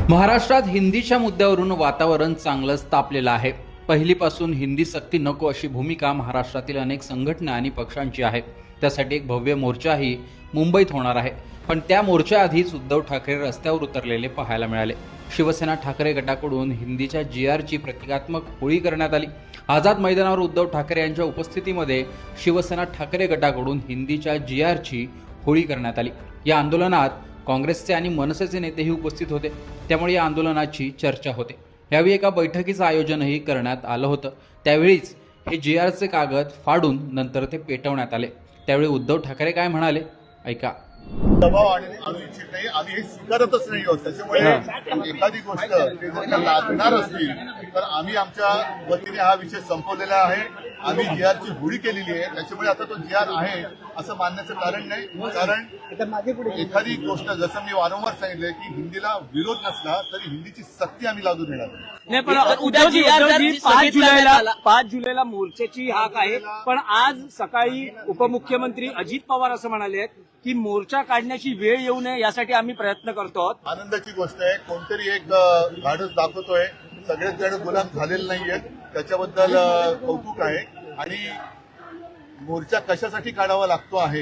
महाराष्ट्रात हिंदीच्या मुद्द्यावरून वातावरण चांगलंच तापलेलं आहे। पहिलीपासून हिंदी सक्ती नको अशी भूमिका महाराष्ट्रातील अनेक संघटना आणि पक्षांची आहे। त्यासाठी एक भव्य मोर्चाही मुंबईत होणार आहे। पण त्या मोर्चाआधीच उद्धव ठाकरे रस्त्यावर उतरलेले पाहायला मिळाले। शिवसेना ठाकरे गटाकडून हिंदीच्या जीआरची प्रतिकात्मक होळी करण्यात आली। आझाद मैदानावर उद्धव ठाकरे यांच्या उपस्थितीमध्ये शिवसेना ठाकरे गटाकडून हिंदीच्या जीआरची होळी करण्यात आली। या आंदोलनात काँग्रेसचे आणि मनसेचे नेतेही उपस्थित होते, त्यामुळे या आंदोलनाची चर्चा होते। यावेळी एका बैठकीचं आयोजनही करण्यात आलं होतं। त्यावेळीच हे जीआरचे कागद फाडून नंतर ते पेटवण्यात आले। त्यावेळी उद्धव ठाकरे काय म्हणाले ऐका। दबाव आणू इच्छित नाही, आम्ही हे स्वीकारतच नाही आहोत। त्याच्यामुळे एखादी गोष्ट ते जर का लागणार असतील तर आम्ही आमच्या वतीने हा विषय संपवलेला आहे। आम्ही जीआरची होळी केलेली आहे, त्याच्यामुळे आता तो जीआर आहे असं मानण्याचं कारण नाही। कारण एखादी गोष्ट जसं मी वारंवार सांगितलंय की हिंदीला विरोध नसला तरी हिंदीची सक्ती आम्ही लागू देणार नाही। पण उद्धवजी 5 जुलैला मोर्चाची हाक आहे, पण आज सकाळी उपमुख्यमंत्री अजित पवार असं म्हणाले आहेत की मोर्चा काढण्याची वेळ येऊ नये यासाठी आम्ही प्रयत्न करतो आहोत। आनंदाची गोष्ट आहे, कोणतरी एक धाडस दाखवतोय। सगळेच जण गुलाम झालेले नाहीयेत, त्याच्याबद्दल कौतुक आहे। आणि मोर्चा कशासाठी काढावा लागतो आहे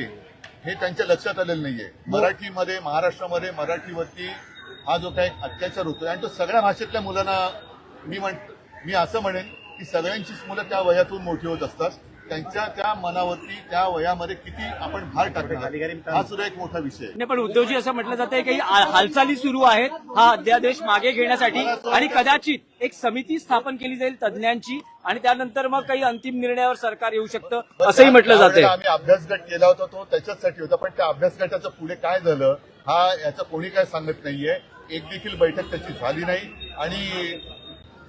हे त्यांच्या लक्षात आलेलं नाहीये। मराठीमध्ये, महाराष्ट्रामध्ये मराठीवरती हा जो काही अत्याचार होतोय आणि तो सगळ्या भाषेतल्या मुलांना मी असं म्हणेन की सगळ्यांचीच मुलं त्या वयातून मोठी होत असतात। त्यांच्या त्या मनावरती त्या वयामध्ये किती आपण भार टाकणार हा सुद्धा एक मोठा विषय आहे। नाही, पण उद्धवजी असं म्हटलं जातंय की हालचाली सुरू आहेत हा अध्यादेश मागे घेण्यासाठी आणि कदाचित एक समिती स्थापन केली जाईल तज्ज्ञांची आणि त्यानंतर मग काही अंतिम निर्णयावर सरकार येऊ शकतं असंही म्हटलं जातंय। आम्ही अभ्यासगट केला होता तो त्याच्यासाठी होता, पण त्या अभ्यासगटाचं पुढे काय झालं हा याचं कोणी काय सांगत नाहीये। एक देखील बैठक त्याची झाली नाही आणि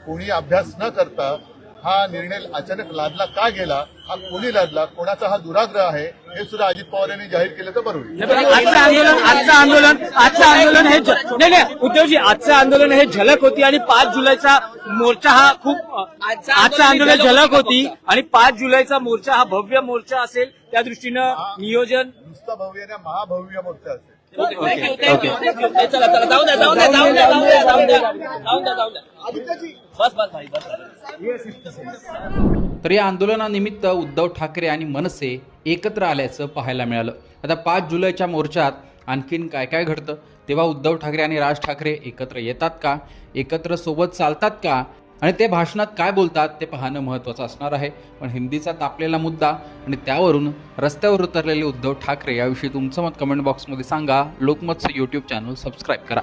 कोणी अभ्यास न करता हा निर्णय अचानक लादला का गेला, हा कोणी लादला, कोणाचा हा दुराग्रह आहे हे सुद्धा अजित पवार यांनी जाहीर केलं तर बरोबर। आजचं आंदोलन हे नाही उद्धवजी, आजचं आंदोलन हे झलक होती आणि 5 जुलैचा मोर्चा हा खूप आजचं आंदोलन झलक होती आणि 5 जुलैचा मोर्चा हा भव्य मोर्चा असेल, त्या दृष्टीनं नियोजन नुसता भव्य नाही, महाभव्य मोर्चा असेल। तर या आंदोलनानिमित्त उद्धव ठाकरे आणि मनसे एकत्र आल्याचं पाहायला मिळालं। आता 5 जुलैच्या मोर्चात आणखीन काय काय घडतं, तेव्हा उद्धव ठाकरे आणि राज ठाकरे एकत्र येतात का, एकत्र सोबत चालतात का आणि ते भाषणात काय बोलतात ते पाहणं महत्त्वाचं असणार आहे। पण हिंदीचा तापलेला मुद्दा आणि त्यावरून रस्त्यावर उतरलेले उद्धव ठाकरे याविषयी तुमचं मत कमेंट बॉक्समध्ये सांगा। लोकमतचं यूट्यूब चॅनल सबस्क्राईब करा।